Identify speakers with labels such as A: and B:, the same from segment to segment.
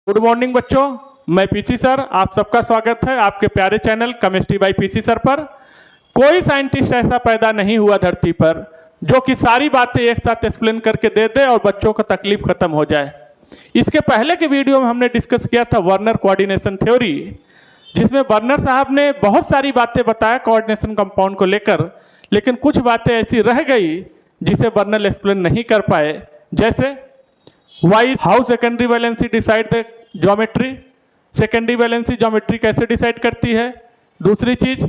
A: Good morning बच्चों, मैं PC sir, आप सबका स्वागत है आपके प्यारे channel chemistry bye PC sir पर। कोई साइंटिस्ट ऐसा पैदा नहीं हुआ धरती पर जो कि सारी बातें एक साथ एक्सप्लेन करके दे दे और बच्चों का तकलीफ खत्म हो जाए। इसके पहले के वीडियो में हमने डिस्कस किया था वर्नर कोऑर्डिनेशन थ्योरी, जिसमें वर्नर साहब ने बहुत सारी बातें बताया कोऑर्डिनेशन कंपाउंड को लेकर, लेकिन कुछ बातें ऐसी रह गई जिसे वर्नर एक्सप्लेन नहीं कर पाए। जैसे how secondary valency decide the geometry, secondary valency geometry कैसे डिसाइड करती है। दूसरी चीज,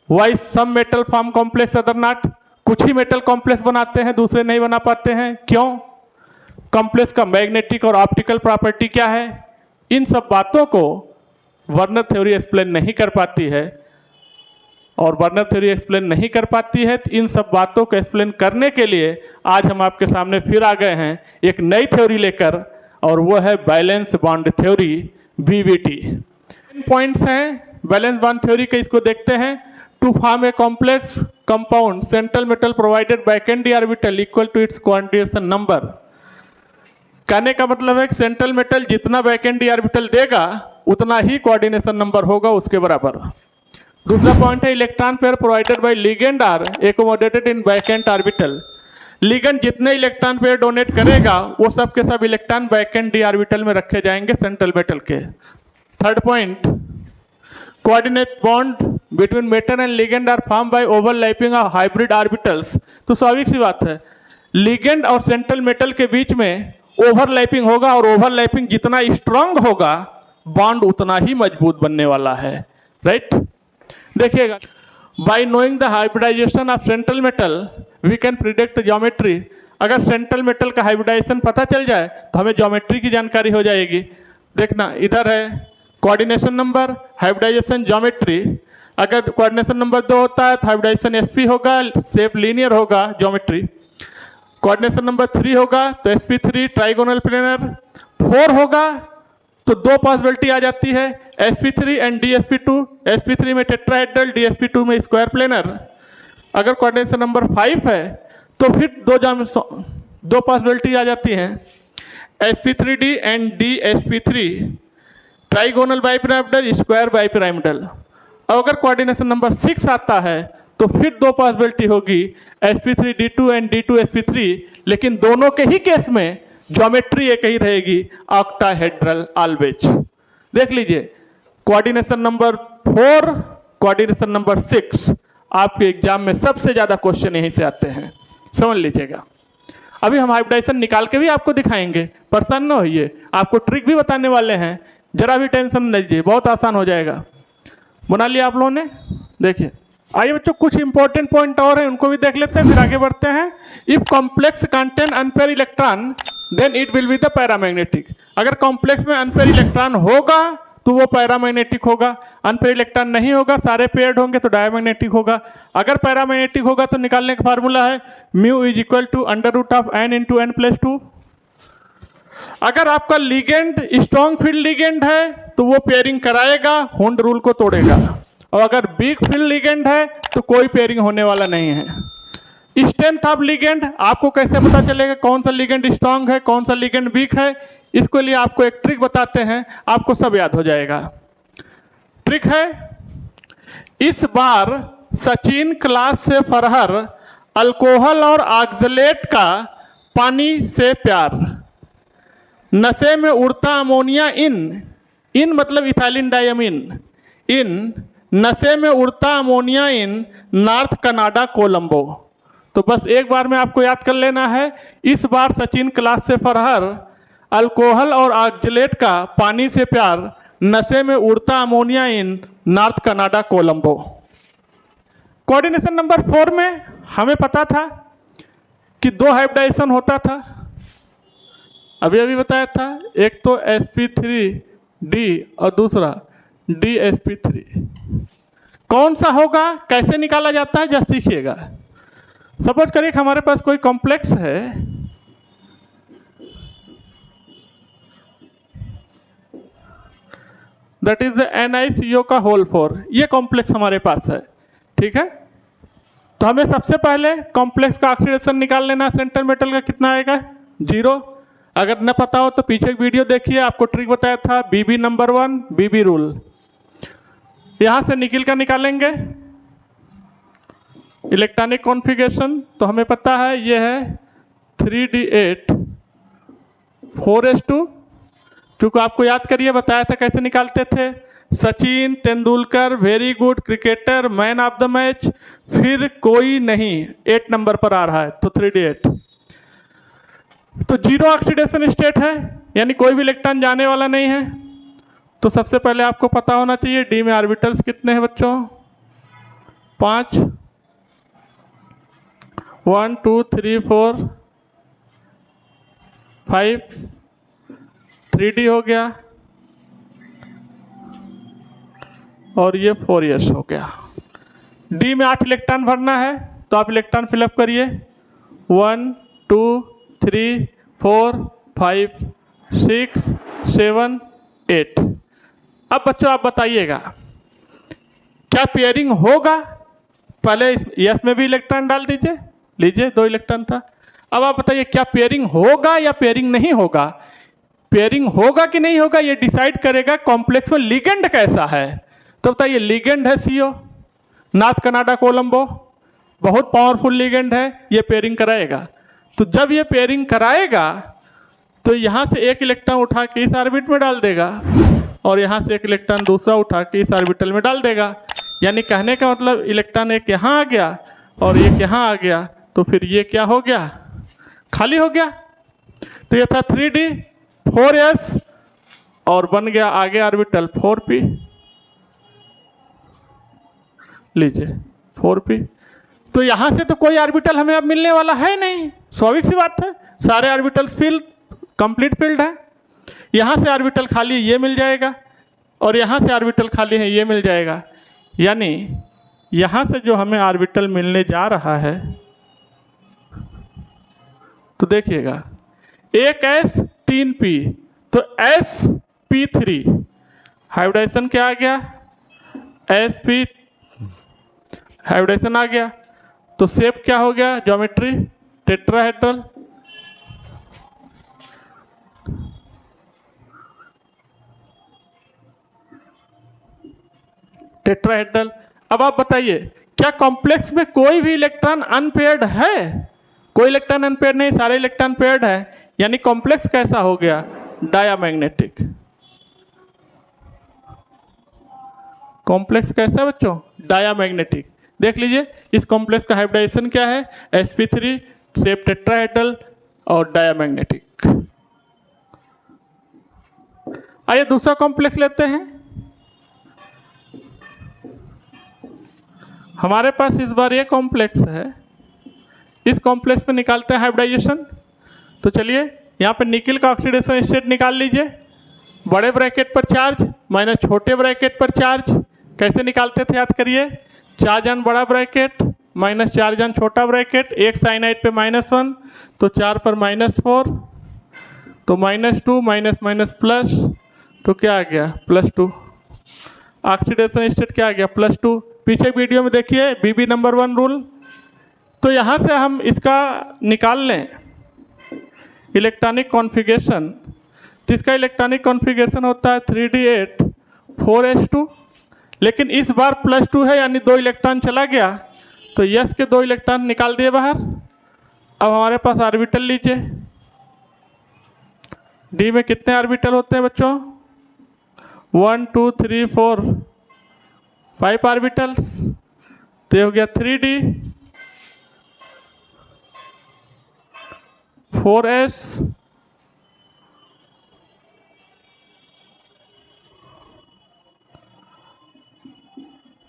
A: why some metal form complex other not, कुछ ही मेटल कॉम्प्लेक्स बनाते हैं दूसरे नहीं बना पाते हैं, क्यों। कॉम्प्लेक्स का मैग्नेटिक और ऑप्टिकल प्रॉपर्टी क्या है। इन सब बातों को वर्नर थ्योरी एक्सप्लेन नहीं कर पाती है, और वर्नर थ्योरी एक्सप्लेन नहीं कर पाती है तो इन सब बातों को एक्सप्लेन करने के लिए आज हम आपके सामने फिर आ गए हैं एक नई थ्योरी लेकर, और वो है valence bond theory, BBT। Points हैं बैलेंस बॉन्ड थ्योरी के, इसको देखते हैं। To form a complex compound central metal provided by candy orbital equal to its coordination number. कहने का मतलब है कि सेंट्रल मेटल जितना वैकेंडी ऑर्बिटल देगा उतना ही कोऑर्डिनेशन नंबर होगा उसके बराबर। दूसरा पॉइंट है electron pair provided by ligand are accommodated in vacant orbital. Ligand जितने इलेक्ट्रॉन पेयर डोनेट करेगा वो सब के सब इलेक्ट्रॉन वैकेंट डी ऑर्बिटल में रखे जाएंगे सेंट्रल मेटल के। Third point, coordinate bond between metal and ligand are form by overlapping of hybrid orbitals. तो स्वाभाविक सी बात है, लिगेंड और सेंट्रल मेटल के बीच में ओवरलैपिंग होगा, और ओवरलैपिंग जितना स्ट्रांग होगा बॉन्ड उतना ही मजबूत बनने वाला है, राइट। देखिएगा, by knowing the hybridization of central metal we can predict geometry. अगर सेंट्रल मेटल का हाइब्रिडाइजेशन पता चल जाए तो हमें ज्योमेट्री की जानकारी हो जाएगी। देखना, इधर है कोऑर्डिनेशन नंबर, हाइब्रिडाइजेशन, ज्योमेट्री। अगर कोऑर्डिनेशन नंबर 2 होता है तो हाइब्रिडाइजेशन sp होगा, शेप लीनियर होगा, ज्योमेट्री। कोऑर्डिनेशन नंबर 3 होगा तो sp3 ट्राइगोनल प्लेनर। 4 होगा तो दो पॉसिबिलिटी आ जाती है, sp3 एंड dsp2। sp3 में टेट्राहेड्रल, dsp2 में स्क्वायर प्लेनर। अगर कोऑर्डिनेशन नंबर 5 है तो फिर दो पॉसिबिलिटी आ जाती हैं, sp3d and dsp3 trigonal bipyramidal, square bipyramidal. और अगर कोऑर्डिनेशन नंबर 6 आता है तो फिर दो पॉसिबिलिटी होगी, sp3d2 एंड d2sp3, लेकिन दोनों के ही केस में ज्योमेट्री एक ही रहेगी, ऑक्टाहेड्रल ऑलवेज। देख लीजिए, कोऑर्डिनेशन नंबर 4, कोऑर्डिनेशन नंबर 6 आपके एग्जाम में सबसे ज्यादा क्वेश्चन यहीं से आते हैं, समझ लीजिएगा। अभी हम हाइब्रिडाइजेशन निकाल के भी आपको दिखाएंगे, परेशान न होइए, आपको ट्रिक भी बताने वाले हैं, जरा भी टेंशन न लीजिए, बहुत आसान हो जाएगा। बना लिया आप लोगों ने। देखिए, आइए बच्चों, कुछ इंपॉर्टेंट पॉइंट और हैं, उनको भी देख लेते हैं फिर आगे बढ़ते हैं। If complex contain unpair electron then it will be the paramagnetic. अगर कॉम्प्लेक्स में अनपेयर इलेक्ट्रॉन होगा तो वो पैरामैग्नेटिक होगा, अनपेयर इलेक्ट्रॉन नहीं होगा, सारे पेयर्ड होंगे तो डायमैग्नेटिक होगा। अगर पैरामैग्नेटिक होगा तो निकालने का फार्मूला है mu is equal to √n into n+2। अगर आपका लिगेंड स्ट्रॉन्ग फील्ड लिगेंड है तो वो पेयरिंग कराएगा, हुंड रूल को तोड़ेगा, और अगर वीक फील्ड लिगेंड है तो कोई पेयरिंग होने वाला नहीं है। स्ट्रेंथ ऑफ लिगेंड आपको कैसे पता चलेगा कौन सा लिगेंड स्ट्रांग है, कौन सा लिगेंड वीक है। इसके लिए आपको एक ट्रिक बताते हैं, आपको सब याद हो जाएगा। ट्रिक है, इस बार सचिन क्लास से फरहर, अल्कोहल और ऑक्सलेट का पानी से प्यार, नशे में उड़ता अमोनिया इन मतलब इथाइलिन डायमीन, इन नशे में उड़ता ammonia in north Canada Colombo. तो बस एक बार में आपको याद कर लेना है, इस बार सचिन क्लास से फरहर, अल्कोहल और ऑक्सलेट का पानी से प्यार, नशे में उड़ता ammonia in north Canada Colombo. Coordination number 4 में हमें पता था कि दो हाइब्रिडाइजेशन होता था, अभी अभी बताया था, एक तो sp3d और दूसरा dsp3। कौन सा होगा, कैसे निकाला जाता है, जरा सीखिएगा। सपोज करिए कि हमारे पास कोई कॉम्प्लेक्स है, दैट इज द NiCO का होल 4। ये कॉम्प्लेक्स हमारे पास है, ठीक है। तो हमें सबसे पहले कॉम्प्लेक्स का ऑक्सीडेशन निकाल लेना। सेंट्रल मेटल का कितना आएगा, 0। अगर न पता हो तो पीछे एक वीडियो देखिए, आपको ट्रिक बताया था बीबी नंबर 1 बीबी रूल। यहाँ से निकल कर निकालेंगे इलेक्ट्रॉनिक कॉन्फ़िगरेशन, तो हमें पता है ये है 3d8 4s2। चूँकि आपको याद करिए बताया था कैसे निकालते थे, Sachin Tendulkar very good cricketer man of the match, फिर कोई नहीं 8 नंबर पर आ रहा है तो 3d8। तो जीरो ऑक्सीडेशन स्टेट है, यानी कोई भी इलेक्ट्रॉन जाने वाला नहीं है। तो सबसे पहले आपको पता होना चाहिए डी में ऑर्बिटल्स कितने हैं बच्चों, 5, 1 2 3 4 5, 3d हो गया और ये 4s हो गया। डी में 8 इलेक्ट्रॉन भरना है तो आप इलेक्ट्रॉन फिलअप करिए, 1 2 3 4 5 6 7 8। अब बच्चों आप बताइएगा क्या पेयरिंग होगा। पहले यस में भी इलेक्ट्रॉन डाल दीजिए, लीजिए 2 इलेक्ट्रॉन था। अब आप बताइए क्या पेयरिंग होगा या पेयरिंग नहीं होगा। पेयरिंग होगा कि नहीं होगा ये डिसाइड करेगा कॉम्प्लेक्स में लिगेंड कैसा है। तो बताइए लिगेंड है CO, नॉर्थ कनाडा कोलंबो, बहुत पावरफुल लिगेंड है, ये पेयरिंग कराएगा। तो जब ये पेयरिंग कराएगा तो यहाँ से एक इलेक्ट्रॉन उठा के इस ऑर्बिट में डाल देगा और यहाँ से एक इलेक्ट्रॉन दूसरा उठा के इस ऑर्बिटल में डाल देगा। यानी कहने का मतलब इलेक्ट्रॉन एक यहाँ आ गया और एक यहाँ आ गया, तो फिर ये क्या हो गया, खाली हो गया। तो ये था 3d 4s और बन गया आगे ऑर्बिटल 4p, लीजिए 4p। तो यहाँ से तो कोई ऑर्बिटल हमें अब मिलने वाला है नहीं, स्वाभाविक सी बात है, सारे ऑर्बिटल्स फिल कंप्लीट फील्ड है। यहाँ से ऑर्बिटल खाली ये मिल जाएगा और यहाँ से ऑर्बिटल खाली है ये मिल जाएगा। यानी यहाँ से जो हमें ऑर्बिटल मिलने जा रहा है तो देखिएगा एक s 3p, तो sp3 हाइब्रिडाइजेशन क्या आ गया, sp हाइब्रिडाइजेशन आ गया। तो शेप क्या हो गया, ज्योमेट्री टेट्राहेड्रल। टेट्राहेड्रल। अब आप बताइए क्या कॉम्प्लेक्स में कोई भी इलेक्ट्रॉन अनपेयर्ड है, कोई इलेक्ट्रॉन अनपेयर्ड नहीं, सारे इलेक्ट्रॉन पेयर्ड है। यानी कॉम्प्लेक्स कैसा हो गया, डायामैग्नेटिक। कॉम्प्लेक्स कैसा है बच्चों, डायामैग्नेटिक। देख लीजिए इस कॉम्प्लेक्स का हाइब्रिडाइजेशन क्या है, sp3, शेप टेट्राहेड्रल और डायामैग्नेटिक। आइए दूसरा कॉम्प्लेक्स लेते हैं। हमारे पास इस बार ये कॉम्प्लेक्स है, इस कॉम्प्लेक्स में निकालते हैं हाइब्रिडाइजेशन। तो चलिए यहाँ पे निकिल का ऑक्सीडेशन स्टेट निकाल लीजिए, बड़े ब्रैकेट पर चार्ज माइनस छोटे ब्रैकेट पर चार्ज। कैसे निकालते थे याद करिए, 4 जान बड़ा ब्रैकेट माइनस 4 जान छोटा ब्रैकेट, एक साइनाइड पे -1 तो 4 पर -4 तो -2 माइनस माइनस प्लस, तो क्या आ गया +2। ऑक्सीडेशन स्टेट क्या आ गया +2। पीछे वीडियो में देखिए बीबी नंबर 1 रूल। तो यहाँ से हम इसका निकाल लें इलेक्ट्रॉनिक कॉन्फ़िगरेशन, जिसका इलेक्ट्रॉनिक कॉन्फ़िगरेशन होता है 3d8 4s2, लेकिन इस बार +2 है यानी 2 इलेक्ट्रॉन चला गया, तो यस के 2 इलेक्ट्रॉन निकाल दिए बाहर। अब हमारे पास ऑर्बिटल लीजिए, डी में कितने ऑर्बिटल होते हैं बच्चों, 1 2 3 4 5 ऑर्बिटल्स। तो ये हो गया 3d 4s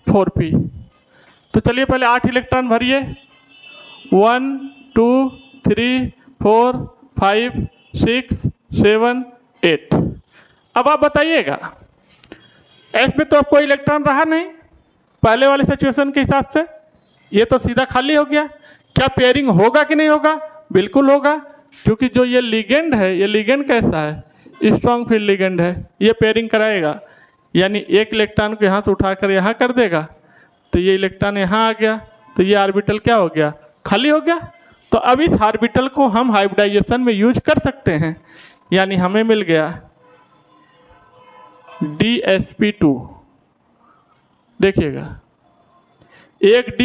A: 4p। तो चलिए पहले 8 इलेक्ट्रॉन भरिए, 1 2 3 4 5 6 7 8। अब आप बताइएगा एस में तो अब कोई इलेक्ट्रॉन रहा नहीं पहले वाले सिचुएशन के हिसाब से, ये तो सीधा खाली हो गया। क्या पेयरिंग होगा कि नहीं होगा, बिल्कुल होगा, क्योंकि जो ये लिगेंड है, ये लिगेंड कैसा है, स्ट्रॉन्ग फील्ड लिगेंड है, ये पेयरिंग कराएगा। यानी एक इलेक्ट्रॉन को यहाँ से उठाकर यहाँ कर देगा, तो ये इलेक्ट्रॉन यहाँ आ गया, तो ये ऑर्बिटल क्या हो गया, खाली हो गया। तो अब इस ऑर्बिटल को हम हाइब्रिडाइजेशन में यूज कर सकते हैं, यानी हमें मिल गया DsP2। देखिएगा, एक D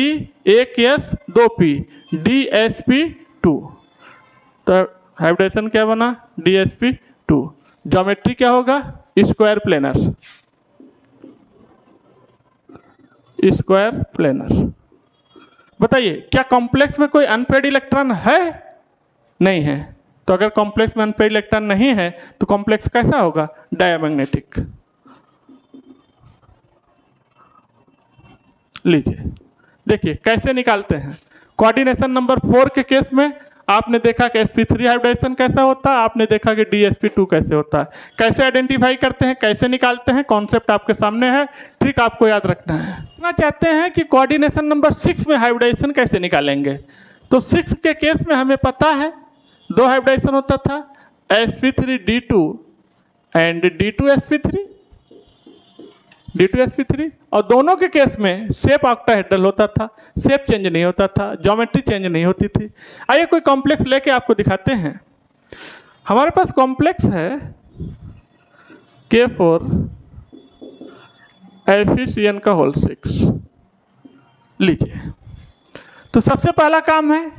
A: एक S दो P, DsP2। तो हाइब्रिडाइजेशन क्या बना? DsP2। ज्योमेट्री क्या होगा? Square planar, square planar. बताइए, क्या कॉम्प्लेक्स में कोई अनपेयर्ड इलेक्ट्रॉन है? नहीं है। तो अगर कॉम्प्लेक्स में अनपेयर्ड इलेक्ट्रॉन नहीं है तो कॉम्प्लेक्स कैसा होगा? डायमैग्नेटिक। लीजिए, देखिए कैसे निकालते हैं। कोऑर्डिनेशन नंबर 4 के केस में आपने देखा कि sp3 हाइब्रिडाइजेशन कैसा होता है, आपने देखा कि DsP2 कैसे होता है। कैसे आइडेंटिफाई करते हैं, कैसे निकालते हैं, कॉन्सेप्ट आपके सामने है, ट्रिक आपको याद रखना है। ना चाहते हैं कि कोऑर्डिनेशन नंबर 6 में हाइब्रिडाइजेशन कैसे निकालेंगे, तो 6 के केस में हमें पता है दो हाइब्रिडाइजेशन होता था, sp3d2 एंड d2sp3, और दोनों के केस में शेप ऑक्टाहेड्रल होता था, शेप चेंज नहीं होता था, ज्योमेट्री चेंज नहीं होती थी। आइए कोई कॉम्प्लेक्स लेके आपको दिखाते हैं। हमारे पास कॉम्प्लेक्स है K4 FeCN का होल 6। लीजिए, तो सबसे पहला काम है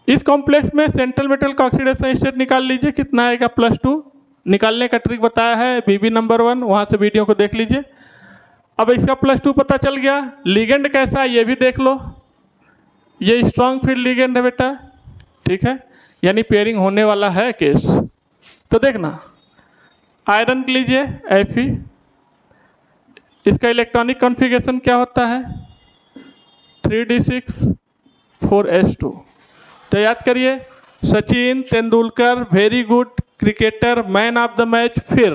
A: इस कॉम्प्लेक्स में सेंट्रल मेटल का ऑक्सीडेशन स्टेट निकाल लीजिए। कितना आएगा? +2। निकालने का ट्रिक बताया है BB नंबर 1, वहाँ से वीडियो को देख लीजिए। अब इसका +2 पता चल गया। लिगेंड कैसा है ये भी देख लो, ये स्ट्रॉन्ग फील्ड लिगेंड है बेटा, ठीक है, यानी पेयरिंग होने वाला है केस। तो देखना, आयरन लीजिए Fe, इसका इलेक्ट्रॉनिक कॉन्फ़िगरेशन क्या होता है? 3d6 4s2। तो याद करिए, Sachin Tendulkar very good cricketer, man of the match, फिर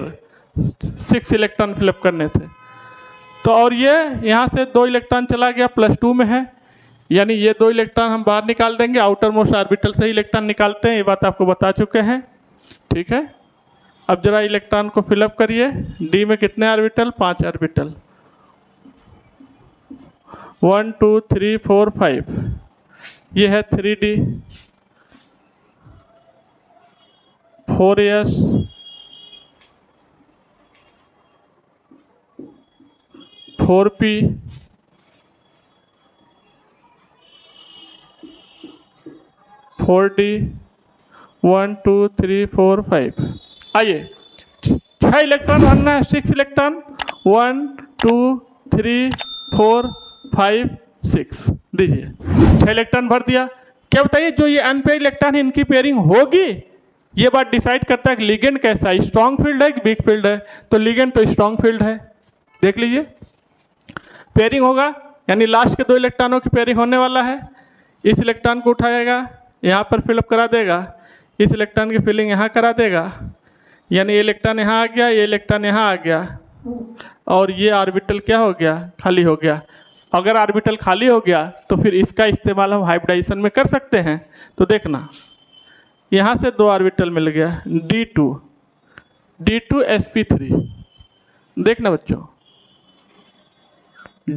A: 6 इलेक्ट्रॉन फिलअप करने थे। तो और ये यहाँ से 2 इलेक्ट्रॉन चला गया, +2 में है, यानी ये 2 इलेक्ट्रॉन हम बाहर निकाल देंगे। आउटर मोस्ट ऑर्बिटल से ही इलेक्ट्रॉन निकालते हैं, ये बात आपको बता चुके हैं, ठीक है। अब जरा इलेक्ट्रॉन को फिलअप करिए। डी में कितने ऑर्बिटल? 5 ऑर्बिटल, 1 2 3 4 5। ये है 3d, 4s, 4p, 4d, 1 2 3 4 5। आइए, 6 इलेक्ट्रॉन भरना है, 6 इलेक्ट्रॉन, 1 2 3 4 5 6। दीजिए, 6 इलेक्ट्रॉन भर दिया। क्या बताइए, जो ये अनपेयर्ड इलेक्ट्रॉन है इनकी पेयरिंग होगी? ये बात डिसाइड करता है कि लिगेंड कैसा है, स्ट्रॉन्ग फील्ड है कि वीक फील्ड है। तो लिगेंड तो स्ट्रॉन्ग फील्ड है, देख लीजिए। पेयरिंग होगा यानी लास्ट के 2 इलेक्ट्रॉनों की पेयरिंग होने वाला है। इस इलेक्ट्रॉन को उठाएगा, यहाँ पर फिलअप करा देगा, इस इलेक्ट्रॉन की फिलिंग यहाँ करा देगा, यानी ये इलेक्ट्रॉन यहाँ आ गया, ये इलेक्ट्रॉन यहाँ आ गया, और ये ऑर्बिटल क्या हो गया? खाली हो गया। अगर ऑर्बिटल खाली हो गया तो फिर इसका इस्तेमाल हम हाइब्रिडाइजेशन में कर सकते हैं। तो देखना, यहाँ से 2 ऑर्बिटल मिल गया, D2sp3। देखना बच्चों,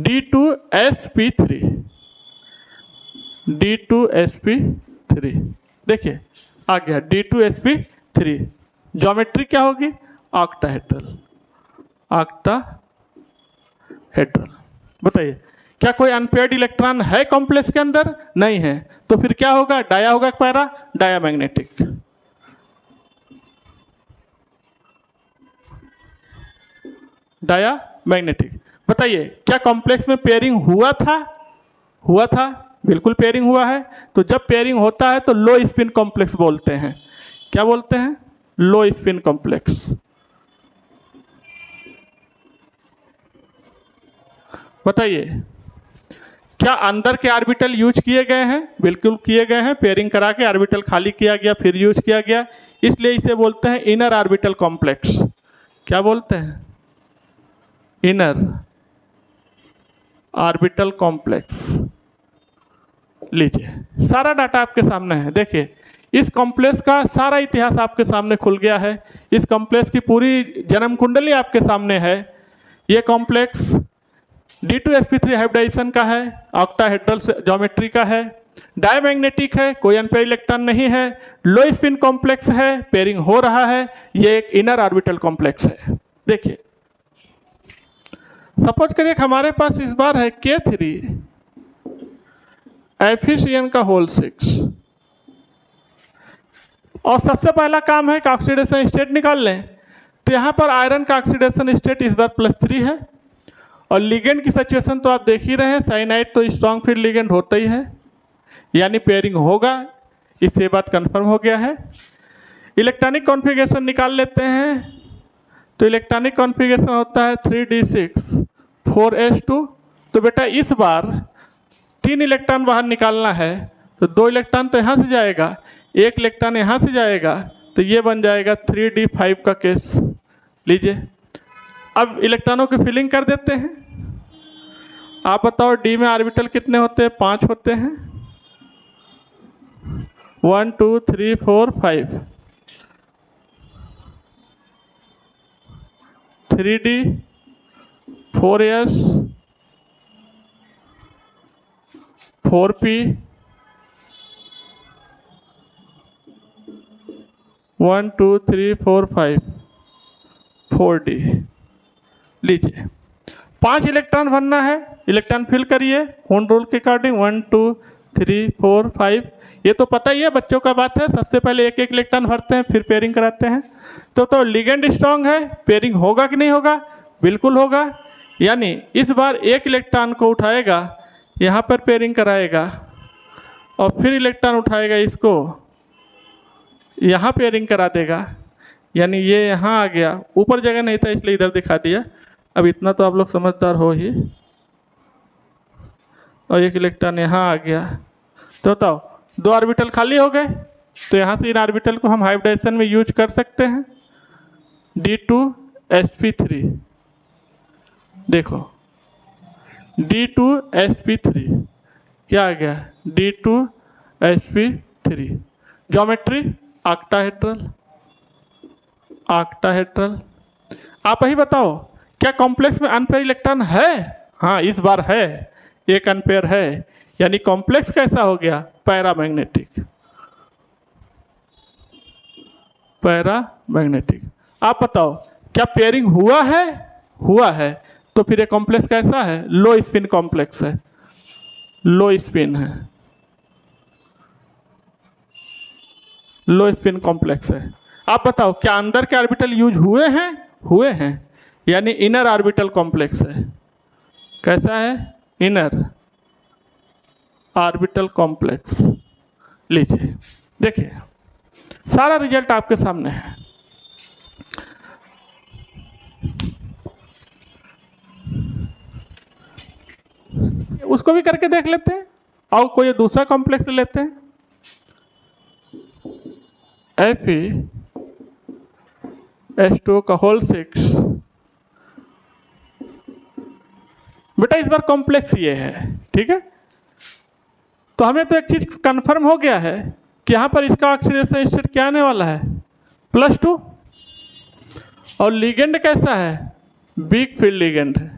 A: D2sp3, देखिए आ गया D2sp3। ज्योमेट्री क्या होगी? ऑक्टाहेड्रल। बताइए, क्या कोई अनपेयर्ड इलेक्ट्रॉन है कॉम्प्लेक्स के अंदर? नहीं है। तो फिर क्या होगा? डाया होगा कि पैरा? डायामैग्नेटिक। डायामैग्नेटिक। बताइए, क्या कॉम्प्लेक्स में पेयरिंग हुआ था? बिल्कुल पेयरिंग हुआ है। तो जब पेयरिंग होता है तो लो स्पिन कॉम्प्लेक्स बोलते हैं। क्या बोलते हैं? लो स्पिन कॉम्प्लेक्स। बताइए, क्या अंदर के ऑर्बिटल यूज किए गए हैं? बिल्कुल किए गए हैं। पेयरिंग करा के ऑर्बिटल खाली किया गया, फिर यूज किया गया, इसलिए इसे बोलते हैं इनर ऑर्बिटल कॉम्प्लेक्स। क्या बोलते हैं? Inner orbital complex. लीजिए, सारा डाटा आपके सामने है। देखिए, इस कॉम्प्लेक्स का सारा इतिहास आपके सामने खुल गया है। इस कॉम्प्लेक्स की पूरी जन्म कुंडली आपके सामने है। ये कॉम्प्लेक्स D2sp3 हाइब्रिडाइजेशन का है, ऑक्टाहेड्रल ज्योमेट्री का है, डायमैग्नेटिक है, कोई अनपेयर इलेक्ट्रॉन नहीं है, लो स्पिन कॉम्प्लेक्स है, पेयरिंग हो रहा है, ये एक इनर ऑर्बिटल कॉम्प्लेक्स है। देखिए सपोज करिए हमारे पास इस बार है K3 Fe का होल 6 और सबसे पहला काम है कि ऑक्सीडेशन स्टेट निकाल लें। तो यहाँ पर आयरन का ऑक्सीडेशन स्टेट इस बार +3 है और लिगेंड की सिचुएशन तो आप देख ही रहे हैं, साइनाइड तो स्ट्रॉन्ग फील्ड लिगेंड होता ही है, यानी पेयरिंग होगा, इससे बात कंफर्म हो गया है। इलेक्ट्रॉनिक कॉन्फ़िगरेशन निकाल लेते हैं। तो इलेक्ट्रॉनिक कॉन्फ़िगरेशन होता है 3d6 4s2। तो बेटा इस बार 3 इलेक्ट्रॉन बाहर निकालना है, तो 2 इलेक्ट्रॉन तो यहाँ से जाएगा, 1 इलेक्ट्रॉन यहाँ से जाएगा, तो ये बन जाएगा 3d5 का केस। लीजिए अब इलेक्ट्रॉनों की फिलिंग कर देते हैं। आप बताओ डी में ऑर्बिटल कितने होते हैं? 5 होते हैं। 1 2 3 4 5 3d 4s 4p 1 2 3 4 5 4d। लीजिए 5 इलेक्ट्रॉन भरना है, इलेक्ट्रॉन फिल करिए होन रूल के अकॉर्डिंग 1 2 3 4 5। ये तो पता ही है, बच्चों का बात है, सबसे पहले एक एक इलेक्ट्रॉन भरते हैं फिर पेयरिंग कराते हैं। तो लिगेंड स्ट्रॉन्ग है, पेयरिंग होगा कि नहीं होगा? बिल्कुल होगा। यानी इस बार एक इलेक्ट्रॉन को उठाएगा, यहाँ पर पेयरिंग कराएगा और फिर इलेक्ट्रॉन उठाएगा, इसको यहाँ पेयरिंग करा देगा। यानी ये यहाँ आ गया, ऊपर जगह नहीं था इसलिए इधर दिखा दिया। अब इतना तो आप लोग समझदार हो ही। और एक इलेक्ट्रॉन यहाँ आ गया, तो बताओ 2 ऑर्बिटल खाली हो गए। तो यहाँ से इन ऑर्बिटल को हम हाइब्रिडाइजेशन में यूज कर सकते हैं। D2sp3, देखो D2sp3 क्या आ गया? D2sp3 geometry octahedral. ऑक्टाहेड्रल आप ही बताओ, क्या कॉम्प्लेक्स में अनपेयर इलेक्ट्रॉन है? हाँ इस बार है, एक अनपेयर है, यानी कॉम्प्लेक्स कैसा हो गया? पैरामैग्नेटिक। पैरामैग्नेटिक। आप बताओ क्या पेयरिंग हुआ है? हुआ है। तो फिर ये कॉम्प्लेक्स कैसा है? लो स्पिन कॉम्प्लेक्स है, लो स्पिन है, लो स्पिन कॉम्प्लेक्स है। आप बताओ क्या अंदर के ऑर्बिटल यूज हुए हैं? हुए हैं, यानी इनर ऑर्बिटल कॉम्प्लेक्स है। कैसा है? Inner orbital complex. लीजिए देखिए सारा रिजल्ट आपके सामने है। उसको भी करके देख लेते हैं और कोई दूसरा कॉम्प्लेक्स ले लेते हैं। Fe(H2O) का होल 6। बेटा इस बार कॉम्प्लेक्स ये है, ठीक है। तो हमें तो एक चीज कंफर्म हो गया है कि यहाँ पर इसका ऑक्सीडेशन स्टेट क्या आने वाला है? +2। और लिगेंड कैसा है? वीक फील्ड लिगेंड है।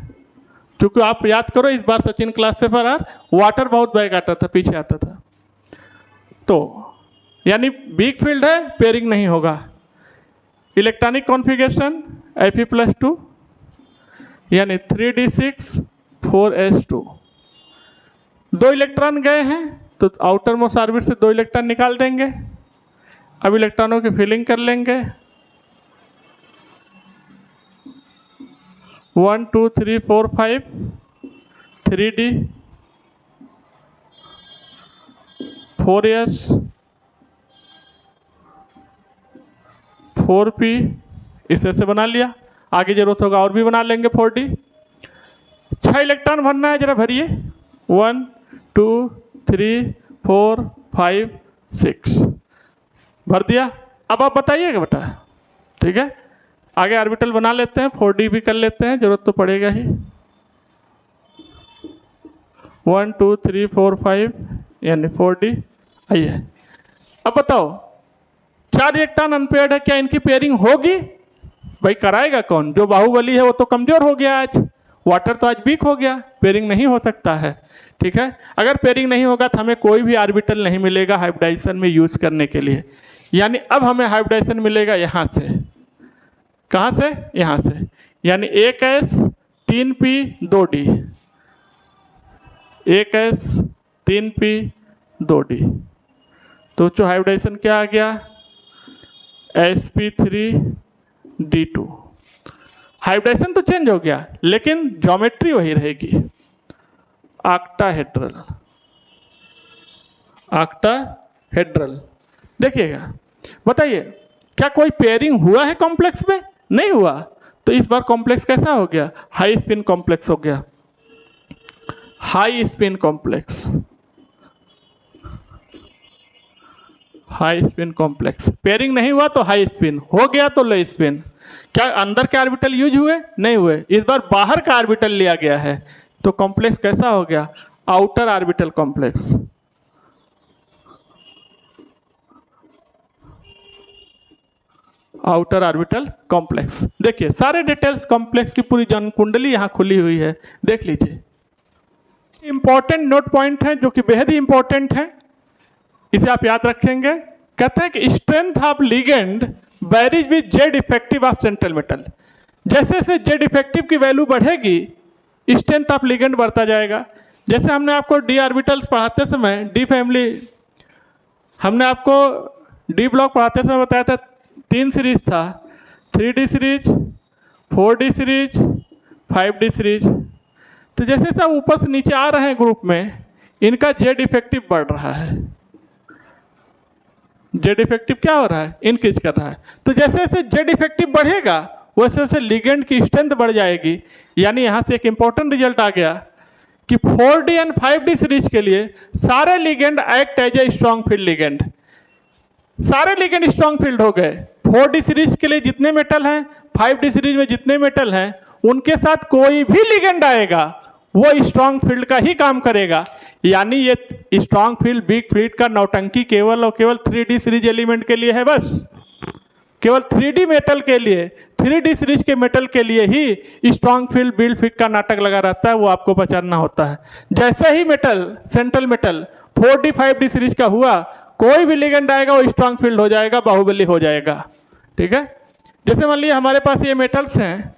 A: क्योंकि आप याद करो इस बार सचिन क्लास से पर वाटर बहुत बैग आता था, पीछे आता था। तो यानी वीक फील्ड है, पेयरिंग नहीं होगा। इलेक्ट्रॉनिक कॉन्फ़िगरेशन Fe+2 यानी 3d6 4s2। 2 इलेक्ट्रॉन गए हैं तो आउटर मोस्ट ऑर्बिट से 2 इलेक्ट्रॉन निकाल देंगे। अब इलेक्ट्रॉनों की फिलिंग कर लेंगे। 1 2 3 4 5 3d 4s 4p इसे से बना लिया। आगे जरूरत होगा और भी बना लेंगे 4d। 6 इलेक्ट्रॉन भरना है, जरा भरिए। 1 2 3 4 5 6 भर दिया। अब आप बताइएगा बेटा, ठीक है। आगे ऑर्बिटल बना लेते हैं, 4d भी कर लेते हैं, जरूरत तो पड़ेगा ही। 1 2 3 4 5 यानी 4d। आइए अब बताओ 4 इलेक्ट्रॉन अनपेयर्ड है, क्या इनकी पेयरिंग होगी? भाई कराएगा कौन? जो बाहुबली है वो तो कमजोर हो गया आज, वाटर तो आज वीक हो गया, पेयरिंग नहीं हो सकता है। ठीक है, अगर पेयरिंग नहीं होगा तो हमें कोई भी ऑर्बिटल नहीं मिलेगा हाइब्रिडाइजेशन में यूज़ करने के लिए। यानी अब हमें हाइब्रिडाइजेशन मिलेगा यहाँ से, कहाँ से, यहाँ से, यानी 1s 3p 2d, 1s 3p 2d। तो जो हाइब्रिडाइजेशन क्या आ गया, sp3d2। हाइब्रिडाइजेशन तो चेंज हो गया लेकिन ज्योमेट्री वही रहेगी, ऑक्टाहेड्रल, ऑक्टाहेड्रल। देखिएगा, बताइए क्या कोई पेयरिंग हुआ है कॉम्प्लेक्स में? नहीं हुआ। तो इस बार कॉम्प्लेक्स कैसा हो गया, हाई स्पिन कॉम्प्लेक्स हो गया, high spin complex, high spin complex. Pairing नहीं हुआ तो हाई स्पिन, हो गया तो लो स्पिन। क्या अंदर के ऑर्बिटल यूज हुए? नहीं हुए। इस बार बाहर का ऑर्बिटल लिया गया है तो कॉम्प्लेक्स कैसा हो गया, outer orbital complex. Outer orbital complex. देखिए सारे डिटेल्स कॉम्प्लेक्स की पूरी जन कुंडली यहाँ खुली हुई है, देख लीजिए। इंपॉर्टेंट नोट पॉइंट है जो कि बेहद ही इंपॉर्टेंट है, इसे आप याद रखेंगे। कहते हैं कि strength of ligand varies with Z effective of central metal. जैसे जैसे जेड इफेक्टिव की वैल्यू बढ़ेगी स्ट्रेंथ ऑफ लिगेंड बढ़ता जाएगा। जैसे हमने आपको डी ऑर्बिटल्स पढ़ाते समय, डी फैमिली, हमने आपको डी ब्लॉक पढ़ाते समय बताया था 3 सीरीज था, 3D series, 4D series, 5D series. तो जैसे सब ऊपर से नीचे आ रहे हैं ग्रुप में, इनका जेड इफेक्टिव बढ़ रहा है। जेड इफेक्टिव क्या हो रहा है, इंक्रीज कर रहा है। तो जैसे जैसे जेड इफेक्टिव बढ़ेगा वैसे वैसे लिगेंड की स्ट्रेंथ बढ़ जाएगी। यानी यहाँ से एक इंपॉर्टेंट रिजल्ट आ गया कि 4D एंड 5D सीरीज के लिए सारे ligand act as a strong field ligand. सारे लिगेंड स्ट्रॉन्ग फील्ड हो गए। 4D सीरीज के लिए जितने मेटल हैं, 5D सीरीज में जितने मेटल हैं, उनके साथ कोई भी लिगेंड आएगा वो स्ट्रॉन्ग फील्ड का ही काम करेगा। यानी ये स्ट्रॉन्ग फील्ड वीक फील्ड का नौटंकी केवल और केवल 3D सीरीज एलिमेंट के लिए है। बस केवल 3D मेटल के लिए, 3D सीरीज के मेटल के लिए ही स्ट्रॉन्ग फील्ड बिल्ड फिक का नाटक लगा रहता है, वो आपको पहचानना होता है। जैसे ही metal, central metal 4D 5D series का हुआ, कोई भी लिगेंड आएगा वो स्ट्रॉन्ग फील्ड हो जाएगा, बाहुबली हो जाएगा। ठीक है, जैसे मान लीजिए हमारे पास ये मेटल्स हैं,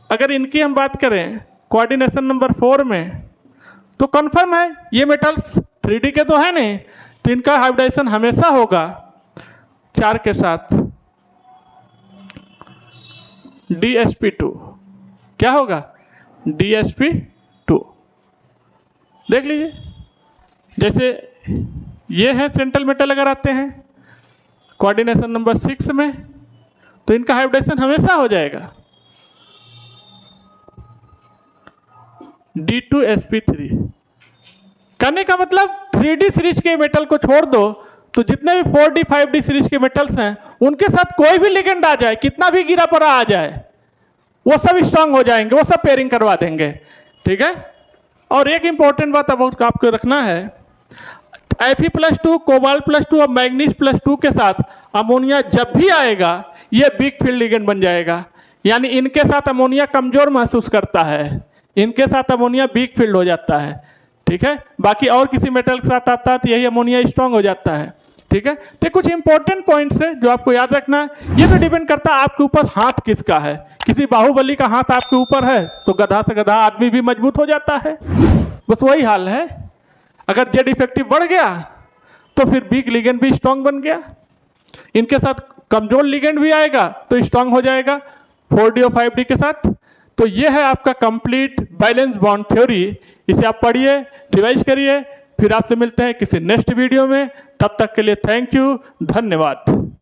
A: अगर इनकी हम बात करें कोऑर्डिनेशन नंबर 4 में, तो कन्फर्म है ये मेटल्स 3D के तो है नहीं, तो इनका हाइब्रिडाइजेशन हमेशा होगा 4 के साथ DsP2। क्या होगा, DsP2। देख लीजिए, जैसे ये है सेंट्रल मेटल अगर आते हैं कोऑर्डिनेशन नंबर 6 में, तो इनका हाइब्रिडेशन हमेशा हो जाएगा D2sp3। कहने का मतलब 3D सीरीज के मेटल को छोड़ दो तो जितने भी 4D 5D सीरीज के मेटल्स हैं उनके साथ कोई भी लिगेंड आ जाए, कितना भी गिरा पड़ा आ जाए, वो सब स्ट्रांग हो जाएंगे, वो सब पेयरिंग करवा देंगे। ठीक है, और एक इंपॉर्टेंट बात अब आपको रखना है, Fe+2, कोबाल्ट+2 और मैग्नीज+2 के साथ अमोनिया जब भी आएगा ये वीक फील्ड लिगेंड बन जाएगा। यानी इनके साथ अमोनिया कमजोर महसूस करता है, इनके साथ अमोनिया वीक फील्ड हो जाता है। ठीक है, बाकी और किसी मेटल के साथ आता है तो यही अमोनिया स्ट्रांग हो जाता है। ठीक है, तो कुछ इंपॉर्टेंट पॉइंट्स है जो आपको याद रखना है। ये तो डिपेंड करता है आपके ऊपर हाथ किसका है। किसी बाहुबली का हाथ आपके ऊपर है तो गधा से गधा आदमी भी मजबूत हो जाता है, बस वही हाल है। अगर जेड इफेक्टिव बढ़ गया तो फिर वीक लिगेंड भी स्ट्रांग बन गया, इनके साथ कमजोर लिगेंड भी आएगा तो स्ट्रांग हो जाएगा 4D और 5D के साथ। तो ये है आपका कंप्लीट बैलेंस बॉन्ड थ्योरी। इसे आप पढ़िए, रिवाइज करिए, फिर आपसे मिलते हैं किसी नेक्स्ट वीडियो में। तब तक के लिए थैंक यू, धन्यवाद।